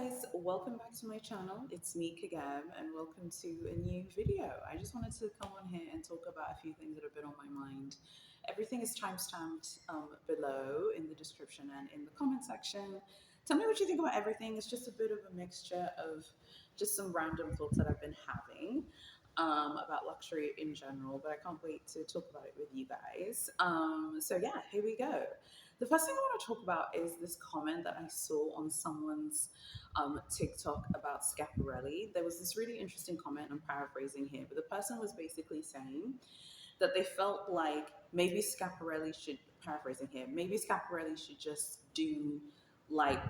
guys, welcome back to my channel. It's me, Kagam, and welcome to a new video. I just wanted to come on here and talk about a few things that have been on my mind. Everything is timestamped below in the description and in the comment section. Tell me what you think about everything. It's just a bit of a mixture of just some random thoughts that I've been having about luxury in general, but I can't wait to talk about it with you guys. So, yeah, here we go. The first thing I want to talk about is this comment that I saw on someone's TikTok about Schiaparelli. There was this really interesting comment, I'm paraphrasing here, but the person was basically saying that they felt like maybe Schiaparelli should, paraphrasing here, maybe Schiaparelli should just do like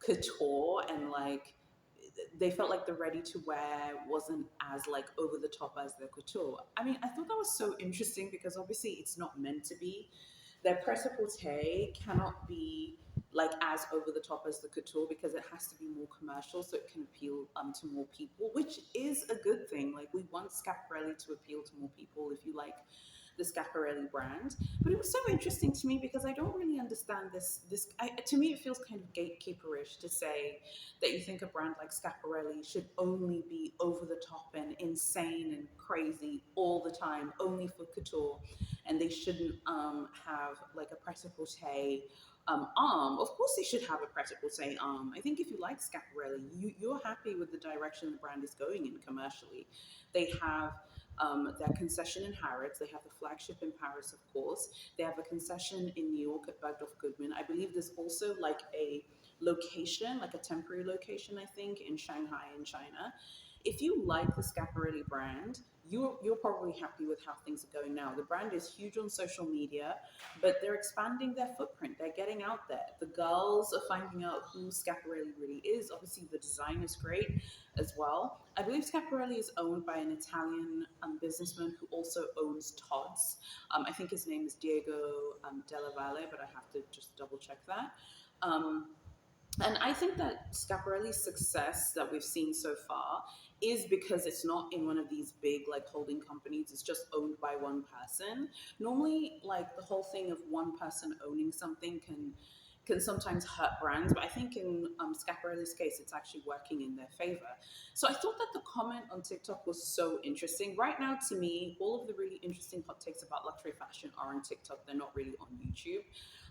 couture and like they felt like the ready to wear wasn't as like over the top as the couture. I mean, I thought that was so interesting because obviously it's not meant to be. Their prêt-à-porter cannot be like as over the top as the couture because it has to be more commercial so it can appeal to more people, which is a good thing. Like we want Schiaparelli to appeal to more people if you like the Schiaparelli brand. But it was so interesting to me because I don't really understand to me, it feels kind of gatekeeperish to say that you think a brand like Schiaparelli should only be over the top and insane and crazy all the time, only for couture, and they shouldn't have like a pret-a-porter arm. Of course, they should have a pret-a-porter arm. I think if you like Schiaparelli, you're happy with the direction the brand is going in commercially. They have their concession in Harrods. They have the flagship in Paris, of course. They have a concession in New York at Bergdorf Goodman. I believe there's also like a location, like a temporary location, I think, in Shanghai in China. If you like the Schiaparelli brand, you're probably happy with how things are going now. The brand is huge on social media, but they're expanding their footprint. They're getting out there. The girls are finding out who Schiaparelli really is. Obviously, the design is great as well. I believe Schiaparelli is owned by an Italian businessman who also owns Tod's. I think his name is Diego Della Valle, but I have to just double check that. Um, and I think that Schiaparelli's success that we've seen so far is because it's not in one of these big like holding companies. It's just owned by one person. Normally, like the whole thing of one person owning something can sometimes hurt brands, but I think in Schiaparelli's case, it's actually working in their favor. So I thought that the comment on TikTok was so interesting. Right now, to me, all of the really interesting hot takes about luxury fashion are on TikTok. They're not really on YouTube.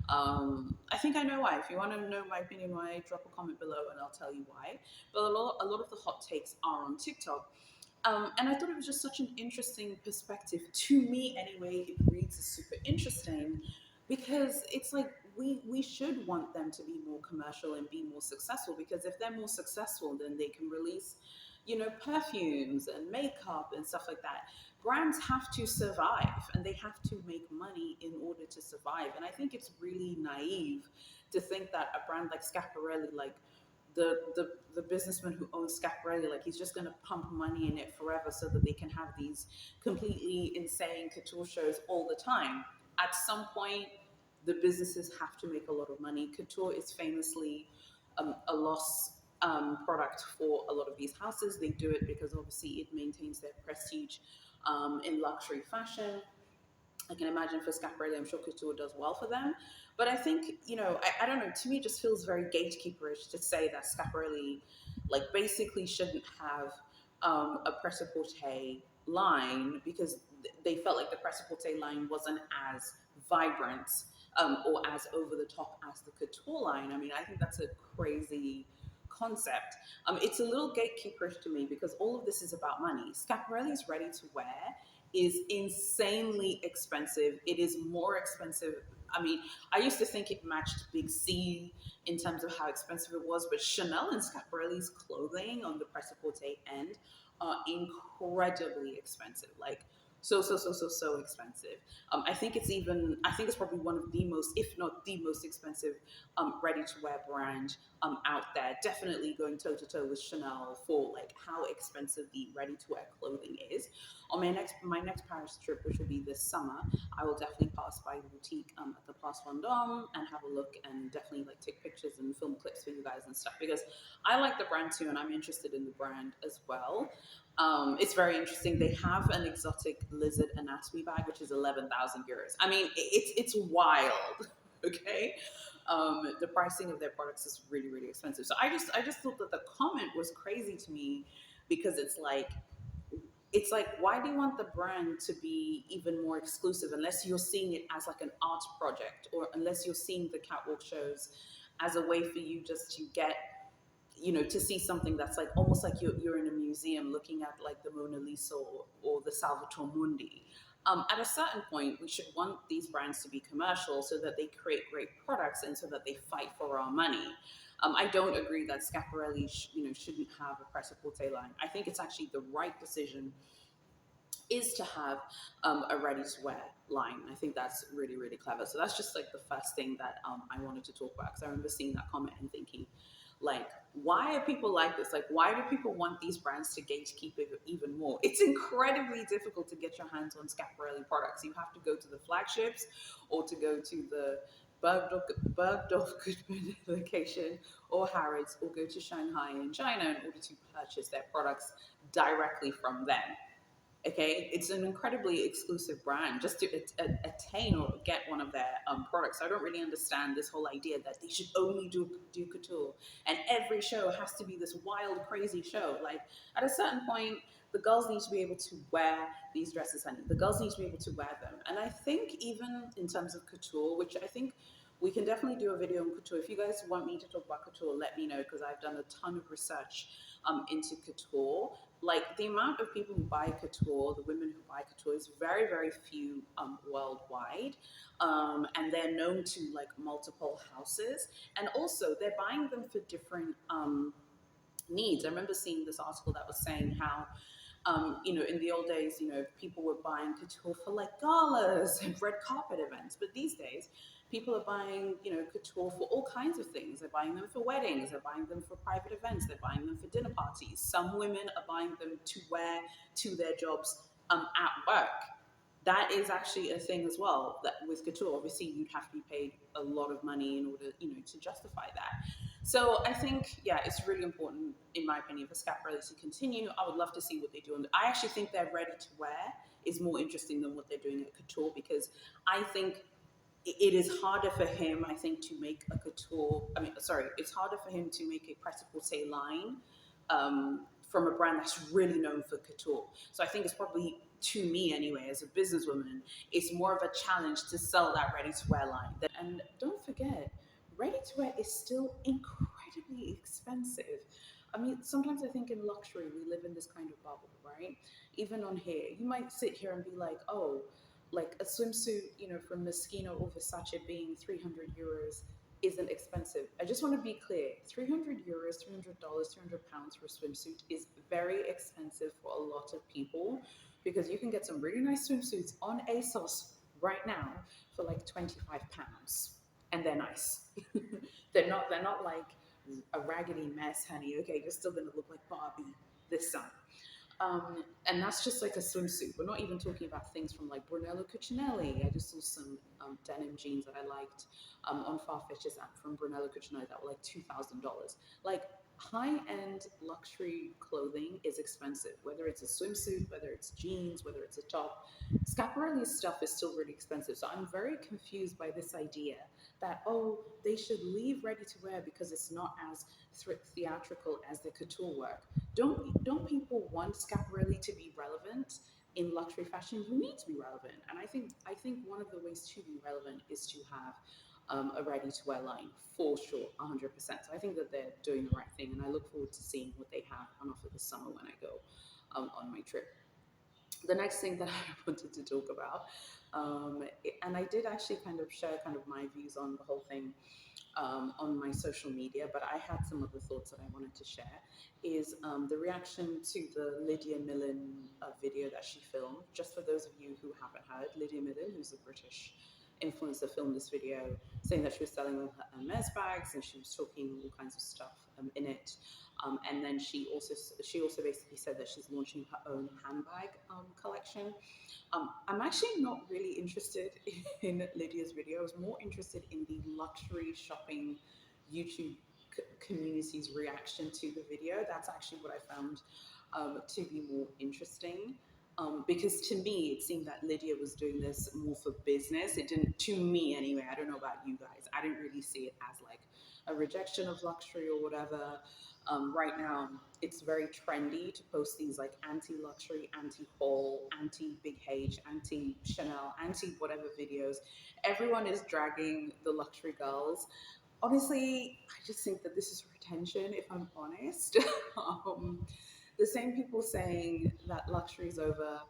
I think I know why. If you want to know my opinion why, drop a comment below and I'll tell you why. But a lot of the hot takes are on TikTok. And I thought it was just such an interesting perspective. To me, anyway, it reads as super interesting because it's like we should want them to be more commercial and be more successful because if they're more successful, then they can release, perfumes and makeup and stuff like that. Brands have to survive and they have to make money in order to survive. And I think it's really naive to think that a brand like Schiaparelli, like the businessman who owns Schiaparelli, like he's just going to pump money in it forever so that they can have these completely insane couture shows all the time. At some point, the businesses have to make a lot of money. Couture is famously a loss product for a lot of these houses. They do it because obviously it maintains their prestige in luxury fashion. I can imagine for Schiaparelli, I'm sure couture does well for them. But I think, I don't know, to me it just feels very gatekeeperish to say that Schiaparelli, like, basically shouldn't have a prêt-à-porter line because they felt like the prêt-à-porter line wasn't as vibrant or as over the top as the couture line. I mean, I think that's a crazy concept. It's a little gatekeeperish to me because all of this is about money. Schiaparelli's ready to wear is insanely expensive. It is more expensive. I mean, I used to think it matched Big C in terms of how expensive it was, but Chanel and Schiaparelli's clothing on the prêt-à-porter end are incredibly expensive. Like so expensive. I think it's probably one of the most, if not the most expensive ready-to-wear brand out there. Definitely going toe-to-toe with Chanel for like how expensive the ready-to-wear clothing is. On my next Paris trip, which will be this summer, I will definitely pass by the boutique at the Place Vendôme and have a look and definitely like take pictures and film clips for you guys and stuff because I like the brand too and I'm interested in the brand as well. It's very interesting. They have an exotic lizard anatomy bag, which is 11,000 euros. I mean, it's wild. Okay, the pricing of their products is really really expensive. So I just thought that the comment was crazy to me, because it's like, why do you want the brand to be even more exclusive unless you're seeing it as like an art project, or unless you're seeing the catwalk shows as a way for you just to get, to see something that's like almost like you're in a museum looking at like the Mona Lisa, or the Salvator Mundi. At a certain point, we should want these brands to be commercial so that they create great products and so that they fight for our money. I don't agree that Schiaparelli, shouldn't have a prêt-à-porter line. I think it's actually the right decision is to have a ready-to-wear line. I think that's really, really clever. So that's just like the first thing that I wanted to talk about, because I remember seeing that comment and thinking, like, why are people like this? Like, why do people want these brands to gatekeep it even more? It's incredibly difficult to get your hands on Schiaparelli products. You have to go to the flagships, or to go to the Bergdorf Goodman location, or Harrods, or go to Shanghai in China in order to purchase their products directly from them. Okay, it's an incredibly exclusive brand just to attain or get one of their products. I don't really understand this whole idea that they should only do couture, and every show has to be this wild, crazy show. Like, at a certain point, the girls need to be able to wear these dresses, honey. The girls need to be able to wear them. And I think even in terms of couture, which I think we can definitely do a video on couture. If you guys want me to talk about couture, let me know, because I've done a ton of research into couture. Like, the amount of people who buy couture, the women who buy couture, is very, very few worldwide. And they're known to like multiple houses. And also, they're buying them for different needs. I remember seeing this article that was saying how, in the old days, people were buying couture for like galas and red carpet events. But these days, people are buying, couture for all kinds of things. They're buying them for weddings, they're buying them for private events, they're buying them for dinner parties. Some women are buying them to wear to their jobs at work. That is actually a thing as well. That with couture, obviously, you'd have to be paid a lot of money in order, to justify that. So I think, yeah, it's really important, in my opinion, for Schiaparelli to continue. I would love to see what they do. And I actually think their ready to wear is more interesting than what they're doing at couture, because I think it is harder for him, I think, to make a couture. I mean, sorry, it's harder for him to make a prêt-à-porter line from a brand that's really known for couture. So I think it's probably, to me anyway, as a businesswoman, it's more of a challenge to sell that ready-to-wear line. And don't forget, ready-to-wear is still incredibly expensive. I mean, sometimes I think in luxury, we live in this kind of bubble, right? Even on here, you might sit here and be like, oh, like a swimsuit, from Moschino or Versace being 300 euros isn't expensive. I just want to be clear, 300 euros, $300, £300 for a swimsuit is very expensive for a lot of people, because you can get some really nice swimsuits on ASOS right now for like £25, and they're nice. They're not like a raggedy mess, honey. Okay, you're still gonna look like Barbie this summer. And that's just like a swimsuit. We're not even talking about things from like Brunello Cucinelli. I just saw some denim jeans that I liked on Farfetch's app from Brunello Cucinelli that were like $2,000. Like, high-end luxury clothing is expensive, whether it's a swimsuit, whether it's jeans, whether it's a top. Schiaparelli's stuff is still really expensive. So I'm very confused by this idea that, oh, they should leave ready to wear because it's not as theatrical as the couture work. Don't people want Schiaparelli to be relevant in luxury fashion? You need to be relevant, and I think one of the ways to be relevant is to have a ready-to-wear line, for sure, 100%. So I think that they're doing the right thing, and I look forward to seeing what they have on offer this summer when I go on my trip. The next thing that I wanted to talk about, and I did actually kind of share kind of my views on the whole thing on my social media, but I had some other thoughts that I wanted to share, is the reaction to the Lydia Millen video that she filmed. Just for those of you who haven't heard, Lydia Millen, who's a British influencer, filmed this video saying that she was selling all her Hermes bags, and she was talking all kinds of stuff in it. And then she also basically said that she's launching her own handbag collection. I'm actually not really interested in Lydia's video. I was more interested in the luxury shopping YouTube community's reaction to the video. That's actually what I found to be more interesting. Because to me, it seemed that Lydia was doing this more for business. It didn't, to me anyway. I don't know about you guys. I didn't really see it as like a rejection of luxury or whatever. Right now, it's very trendy to post these like anti-luxury, anti-haul, anti-big H, anti-Chanel, anti-whatever videos. Everyone is dragging the luxury girls. Honestly, I just think that this is retention, if I'm honest. um, the same people saying that luxury is over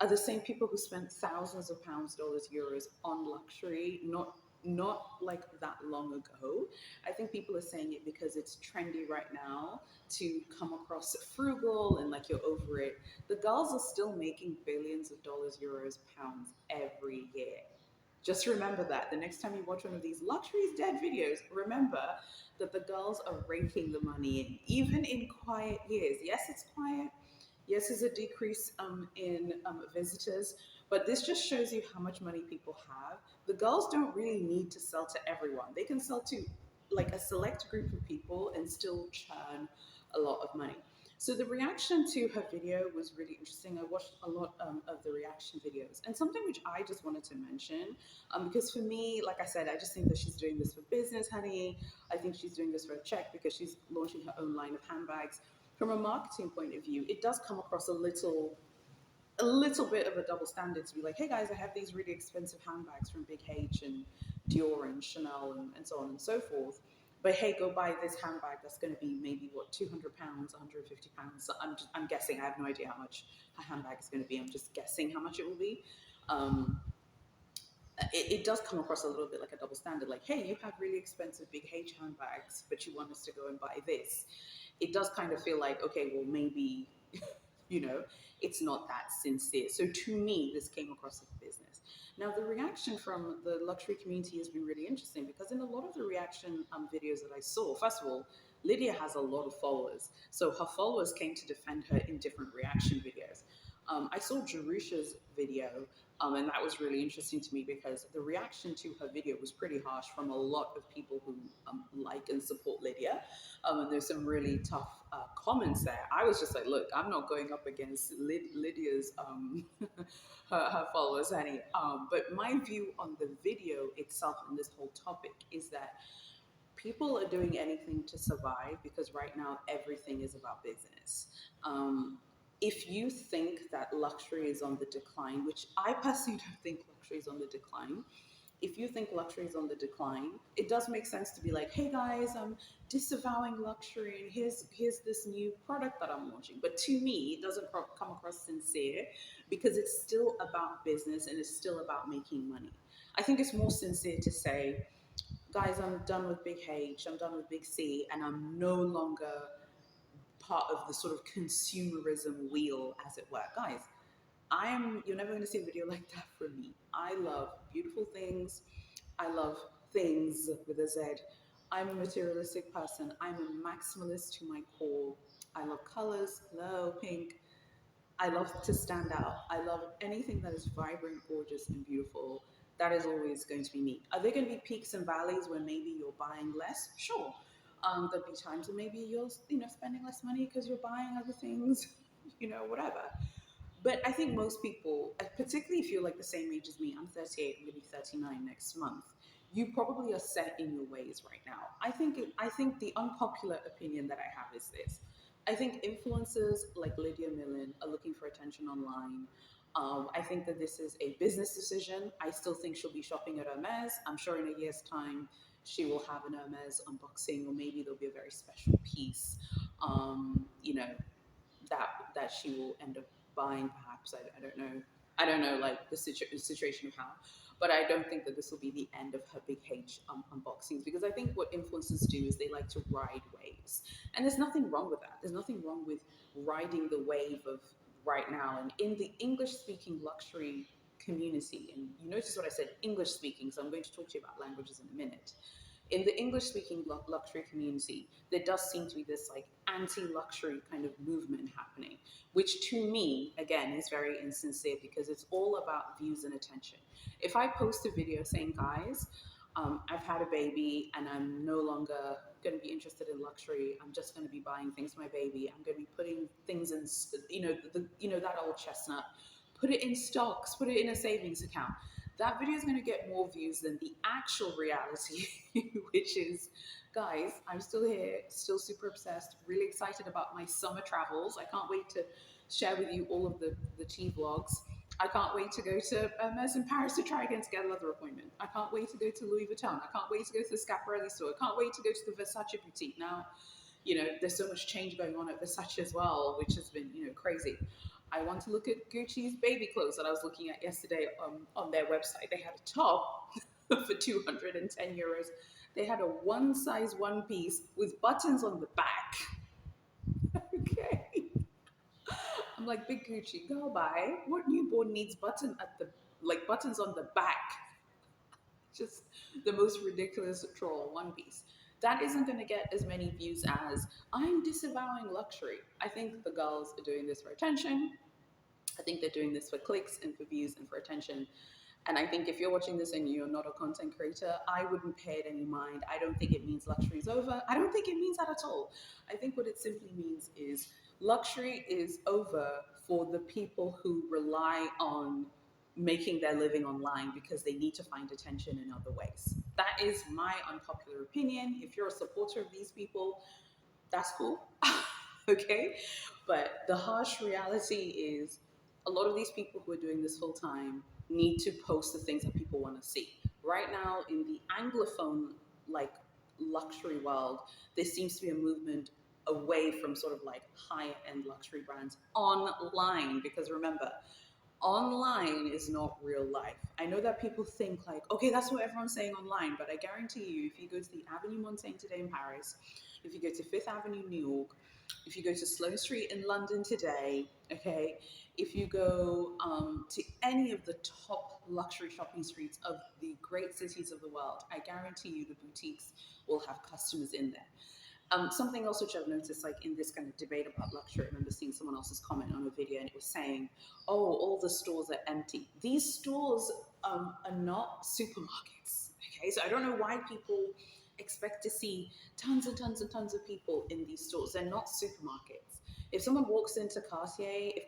are the same people who spent thousands of pounds, dollars, euros on luxury, not like that long ago. I think people are saying it because it's trendy right now to come across frugal and like you're over it. The girls are still making billions of dollars, euros, pounds every year. Just remember that the next time you watch one of these luxury's dead videos, remember that the girls are raking the money in, even in quiet years. Yes, it's quiet. Yes, there's a decrease in visitors, but this just shows you how much money people have. The girls don't really need to sell to everyone. They can sell to like a select group of people and still churn a lot of money. So the reaction to her video was really interesting. I watched a lot of the reaction videos, and something which I just wanted to mention, because for me, like I said, I just think that she's doing this for business, honey. I think she's doing this for a check because she's launching her own line of handbags. From a marketing point of view, it does come across a little bit of a double standard to be like, hey guys, I have these really expensive handbags from Big H and Dior and Chanel and so on and so forth. But hey, go buy this handbag that's going to be maybe what, £200, £150. So I'm guessing. I have no idea how much her handbag is going to be. I'm just guessing how much it will be. Um, it does come across a little bit like a double standard. Like, hey, you have really expensive Big H handbags, but you want us to go and buy this. It does kind of feel like, okay, well, maybe you know, it's not that sincere. So to me, this came across as business. Now, the reaction from the luxury community has been really interesting because in a lot of the reaction videos that I saw, first of all, Lydia has a lot of followers. So her followers came to defend her in different reaction videos. I saw Jerusha's video, and that was really interesting to me because the reaction to her video was pretty harsh from a lot of people who like and support Lydia. And there's some really tough comments there. I was just like, look, I'm not going up against Lydia's her followers, honey. But my view on the video itself and this whole topic is that people are doing anything to survive because right now everything is about business. If you think that luxury is on the decline, which I personally don't think luxury is on the decline, if you think luxury is on the decline, it does make sense to be like, hey guys, I'm disavowing luxury and here's this new product that I'm launching. But to me, it doesn't come across sincere because it's still about business and it's still about making money. I think it's more sincere to say, guys, I'm done with Big H, I'm done with Big C, and I'm no longer part of the sort of consumerism wheel, as it were. Guys, you're never going to see a video like that from me. I love beautiful things. I love things with a Z. I'm a materialistic person. I'm a maximalist to my core. I love colors. Hello, pink. I love to stand out. I love anything that is vibrant, gorgeous, and beautiful. That is always going to be me. Are there going to be peaks and valleys where maybe you're buying less? Sure. There'll be times where maybe you're, spending less money because you're buying other things, whatever. But I think most people, particularly if you're like the same age as me, I'm 38, I'm going to be 39 next month. You probably are set in your ways right now. I think the unpopular opinion that I have is this. I think influencers like Lydia Millen are looking for attention online. I think that this is a business decision. I still think she'll be shopping at Hermes. I'm sure in a year's time she will have an Hermes unboxing, or maybe there'll be a very special piece. Um, you know, that she will end up buying. Perhaps I don't know. I don't know like the situation of how, but I don't think that this will be the end of her Big H unboxings, because I think what influencers do is they like to ride waves, and there's nothing wrong with that. There's nothing wrong with riding the wave of right now. And in the English speaking luxury community, and you notice what I said, English speaking, so I'm going to talk to you about languages in a minute. In the English speaking luxury community, there does seem to be this like anti luxury kind of movement happening, which to me, again, is very insincere because it's all about views and attention. If I post a video saying, guys, I've had a baby and I'm no longer going to be interested in luxury. I'm just going to be buying things for my baby. I'm going to be putting things in, that old chestnut. Put it in stocks. Put it in a savings account. That video is going to get more views than the actual reality, which is, guys, I'm still here, still super obsessed, really excited about my summer travels. I can't wait to share with you all of the tea vlogs. I can't wait to go to Hermes in Paris to try again to get another appointment. I can't wait to go to Louis Vuitton. I can't wait to go to the Schiaparelli store. I can't wait to go to the Versace boutique. Now, there's so much change going on at Versace as well, which has been, crazy. I want to look at Gucci's baby clothes that I was looking at yesterday on their website. They had a top for 210 euros. They had a one size one piece with buttons on the back. Okay. I'm like, Big Gucci, go buy. What newborn needs buttons on the back? Just the most ridiculous troll one piece. That isn't going to get as many views as I'm disavowing luxury. I think the girls are doing this for attention. I think they're doing this for clicks and for views and for attention. And I think if you're watching this and you're not a content creator, I wouldn't pay it any mind. I don't think it means luxury is over. I don't think it means that at all. I think what it simply means is luxury is over for the people who rely on making their living online because they need to find attention in other ways. That is my unpopular opinion. If you're a supporter of these people, that's cool. Okay? But the harsh reality is a lot of these people who are doing this full time need to post the things that people want to see. Right now, in the Anglophone, like luxury world, there seems to be a movement away from sort of like high end luxury brands online. Because remember, online is not real life. I know that people think like, okay, that's what everyone's saying online, but I guarantee you, if you go to the Avenue Montaigne today in Paris, if you go to Fifth Avenue, New York, if you go to Sloane Street in London today, okay, if you go to any of the top luxury shopping streets of the great cities of the world, I guarantee you the boutiques will have customers in there. Something else which I've noticed, like in this kind of debate about luxury, I remember seeing someone else's comment on a video and it was saying, oh, all the stores are empty. These stores are not supermarkets, okay? So I don't know why people expect to see tons and tons and tons of people in these stores. They're not supermarkets. If someone walks into Cartier, if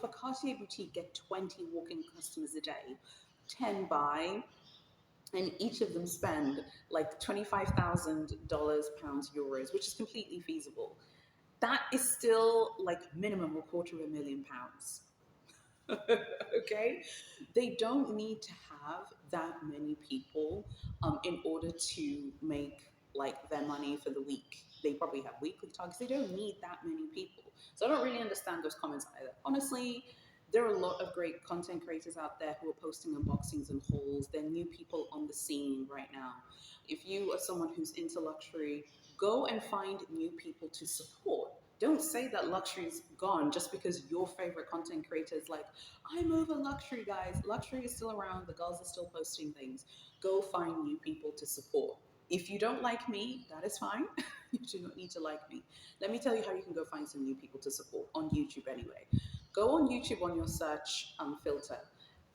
a Cartier boutique get 20 walk-in customers a day, 10 buy, and each of them spend like $25,000, pounds, euros, which is completely feasible. That is still like minimum £250,000. Okay, they don't need to have that many people in order to make like their money for the week. They probably have weekly targets. They don't need that many people. So I don't really understand those comments either. Honestly, there are a lot of great content creators out there who are posting unboxings and hauls. There are new people on the scene right now. If you are someone who's into luxury, go and find new people to support. Don't say that luxury is gone just because your favorite content creator is like, I'm over luxury, guys. Luxury is still around. The girls are still posting things. Go find new people to support. If you don't like me, that is fine. You do not need to like me. Let me tell you how you can go find some new people to support on YouTube anyway. Go on YouTube on your search filter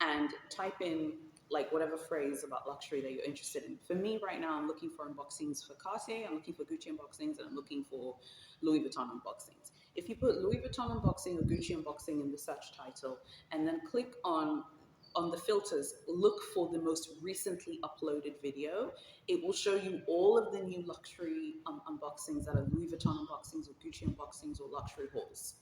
and type in like whatever phrase about luxury that you're interested in. For me right now, I'm looking for unboxings for Cartier, I'm looking for Gucci unboxings, and I'm looking for Louis Vuitton unboxings. If you put Louis Vuitton unboxing or Gucci unboxing in the search title and then click on the filters, look for the most recently uploaded video, it will show you all of the new luxury unboxings that are Louis Vuitton unboxings or Gucci unboxings or luxury hauls.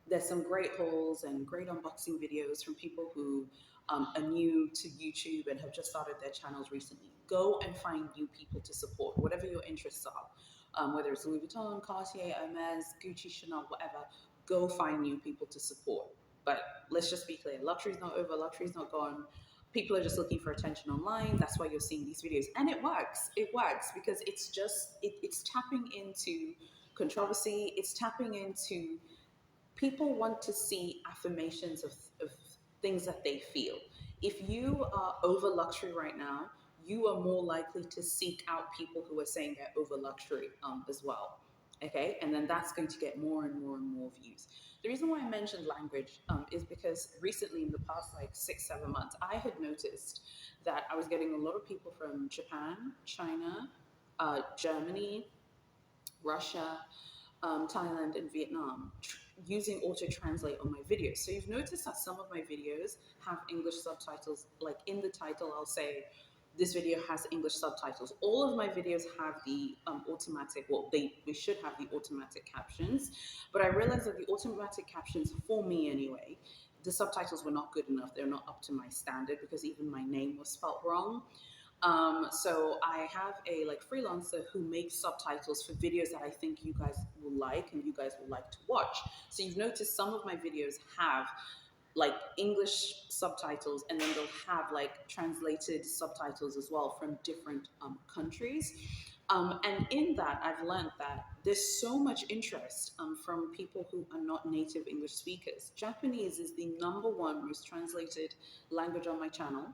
There's some great hauls and great unboxing videos from people who are new to YouTube and have just started their channels recently. Go and find new people to support, whatever your interests are, whether it's Louis Vuitton, Cartier, Hermes, Gucci, Chanel, whatever. Go find new people to support. But let's just be clear, luxury's not over, luxury's not gone. People are just looking for attention online. That's why you're seeing these videos. And it works. It works because it's just, it's tapping into controversy. It's tapping into people want to see affirmations of things that they feel. If you are over luxury right now, you are more likely to seek out people who are saying they're over luxury as well. Okay, and then that's going to get more and more and more views. The reason why I mentioned language is because recently, in the past like 6-7 months, I had noticed that I was getting a lot of people from Japan, China, Germany, Russia, Thailand, and Vietnam, using auto translate on my videos. So you've noticed that some of my videos have English subtitles. Like in the title, I'll say this video has English subtitles. All of my videos have the automatic. Well, they should have the automatic captions, but I realized that the automatic captions, for me anyway, the subtitles were not good enough. They're not up to my standard because even my name was spelt wrong. So I have a like freelancer who makes subtitles for videos that I think you guys will like and you guys will like to watch. So you've noticed some of my videos have like English subtitles, and then they'll have like translated subtitles as well from different countries. And in that, I've learned that there's so much interest from people who are not native English speakers. Japanese is the number one most translated language on my channel,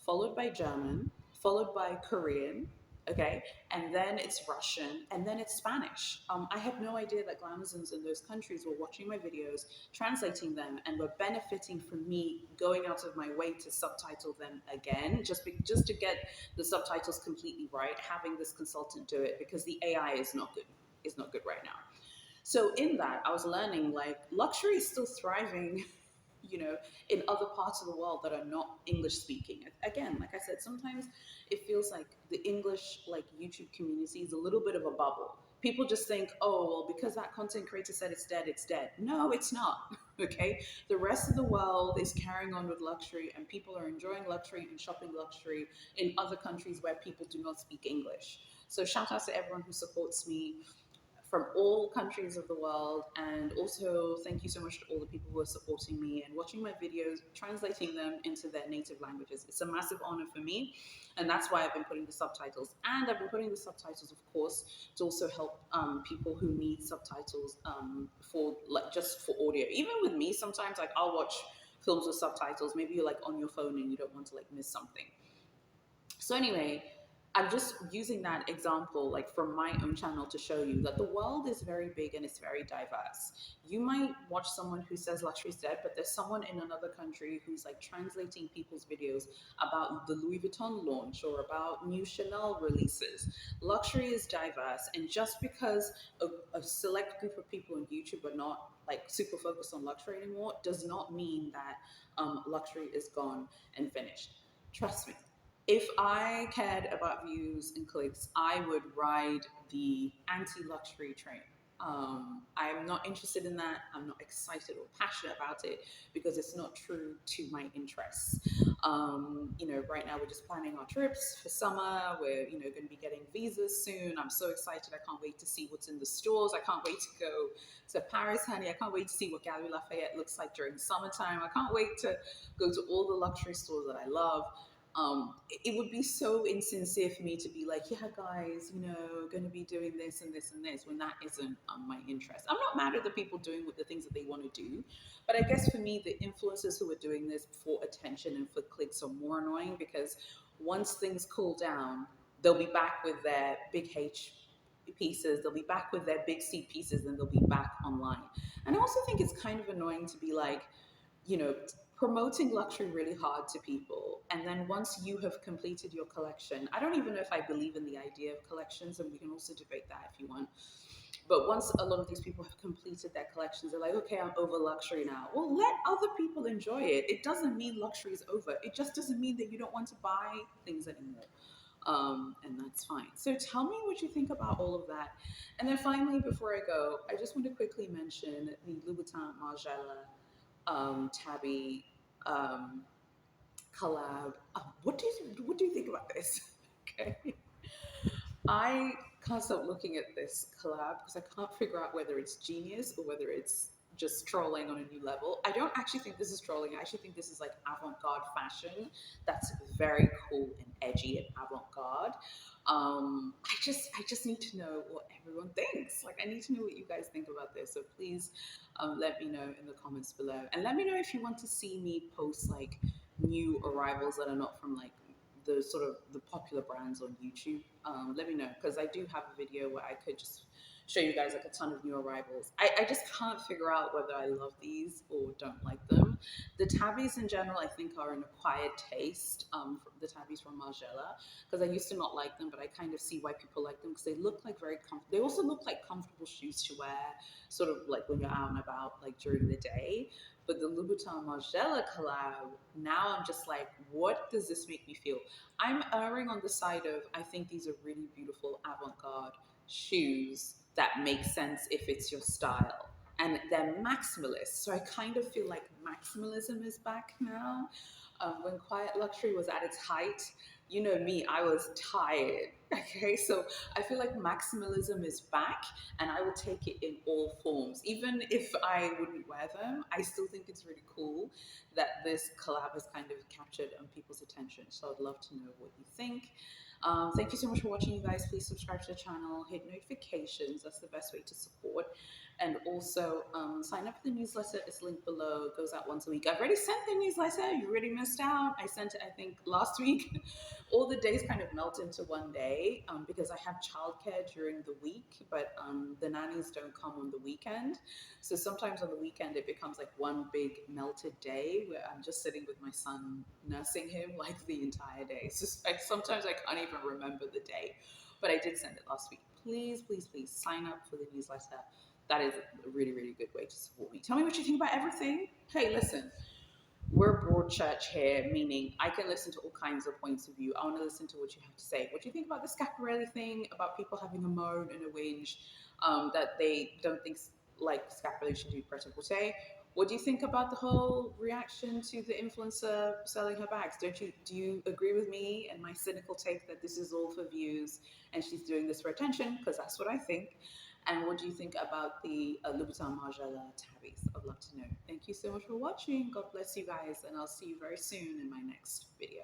followed by German, followed by Korean, okay, and then it's Russian, and then it's Spanish. I had no idea that Glamazons in those countries were watching my videos, translating them, and were benefiting from me going out of my way to subtitle them again, just to get the subtitles completely right. Having this consultant do it because the AI is not good. Is not good right now. So in that, I was learning like luxury is still thriving, you know, in other parts of the world that are not English speaking. Again, like I said, sometimes it feels like the English like YouTube community is a little bit of a bubble. People just think, oh, well, because that content creator said it's dead, it's dead. No, it's not. Okay, the rest of the world is carrying on with luxury, and people are enjoying luxury and shopping luxury in other countries where people do not speak English. So shout out to everyone who supports me from all countries of the world. And also, thank you so much to all the people who are supporting me and watching my videos, translating them into their native languages. It's a massive honor for me. And that's why I've been putting the subtitles. And I've been putting the subtitles, of course, to also help people who need subtitles for like just for audio. Even with me, sometimes like I'll watch films with subtitles. Maybe you're like on your phone and you don't want to like miss something. So anyway, I'm just using that example like from my own channel to show you that the world is very big and it's very diverse. You might watch someone who says luxury is dead, but there's someone in another country who's like translating people's videos about the Louis Vuitton launch or about new Chanel releases. Luxury is diverse, and just because a select group of people on YouTube are not like super focused on luxury anymore does not mean that luxury is gone and finished. Trust me, if I cared about views and clicks, I would ride the anti-luxury train. I'm not interested in that. I'm not excited or passionate about it because it's not true to my interests. Right now we're just planning our trips for summer. We're, going to be getting visas soon. I'm so excited. I can't wait to see what's in the stores. I can't wait to go to Paris, honey. I can't wait to see what Galerie Lafayette looks like during summertime. I can't wait to go to all the luxury stores that I love. It would be so insincere for me to be like, yeah, guys, going to be doing this and this and this when that isn't my interest. I'm not mad at the people doing the things that they want to do, but I guess for me, the influencers who are doing this for attention and for clicks are more annoying because once things cool down, they'll be back with their big H pieces, they'll be back with their big C pieces, and they'll be back online. And I also think it's kind of annoying to be like, you know, promoting luxury really hard to people. And then once you have completed your collection, I don't even know if I believe in the idea of collections, and we can also debate that if you want. But once a lot of these people have completed their collections, they're like, okay, I'm over luxury now. Well, let other people enjoy it. It doesn't mean luxury is over. It just doesn't mean that you don't want to buy things anymore. And that's fine. So tell me what you think about all of that. And then finally, before I go, I just want to quickly mention the Louboutin Margiela Tabby um, collab. What do you think about this? Okay, I can't stop looking at this collab because I can't figure out whether it's genius or whether it's just trolling on a new level. I don't actually think this is trolling. I actually think this is like avant-garde fashion that's very cool and edgy and avant-garde. I just need to know what everyone thinks. Like, I need to know what you guys think about this. So please let me know in the comments below, and let me know if you want to see me post like new arrivals that are not from like the sort of the popular brands on YouTube. Let me know because I do have a video where I could just show you guys like a ton of new arrivals. I just can't figure out whether I love these or don't like them. The tabbies in general, I think, are an acquired taste. The tabbies from Margiela, because I used to not like them, but I kind of see why people like them because they look like very comfortable. They also look like comfortable shoes to wear, sort of like when you're out and about, like during the day. But the Louboutin Margiela collab, now I'm just like, what does this make me feel? I'm erring on the side of I think these are really beautiful avant-garde shoes that make sense if it's your style. And they're maximalist. So I kind of feel like maximalism is back now. When Quiet Luxury was at its height, you know me, I was tired. Okay, so I feel like maximalism is back and I will take it in all forms. Even if I wouldn't wear them, I still think it's really cool that this collab has kind of captured people's attention. So I'd love to know what you think. Thank you so much for watching, you guys. Please subscribe to the channel, hit notifications. That's the best way to support. And also sign up for the newsletter. It's linked below. It goes out once a week. I've already sent the newsletter. You already missed out. I sent it, I think, last week. All the days kind of melt into one day because I have childcare during the week, but the nannies don't come on the weekend. So sometimes on the weekend it becomes like one big melted day where I'm just sitting with my son nursing him like the entire day. It's just like sometimes I can't even remember the day, but I did send it last week. Please, please, please sign up for the newsletter. That is a really, really good way to support me. Tell me what you think about everything. Hey, listen, we're broad church here, meaning I can listen to all kinds of points of view. I want to listen to what you have to say. What do you think about the Schiaparelli thing, about people having a moan and a whinge that they don't think like Schiaparelli should do pret-a-porter? What do you think about the whole reaction to the influencer selling her bags? Do you agree with me and my cynical take that this is all for views and she's doing this for attention? Because that's what I think. And what do you think about the Louboutin Margiela tabbies? I'd love to know. Thank you so much for watching. God bless you guys, and I'll see you very soon in my next video.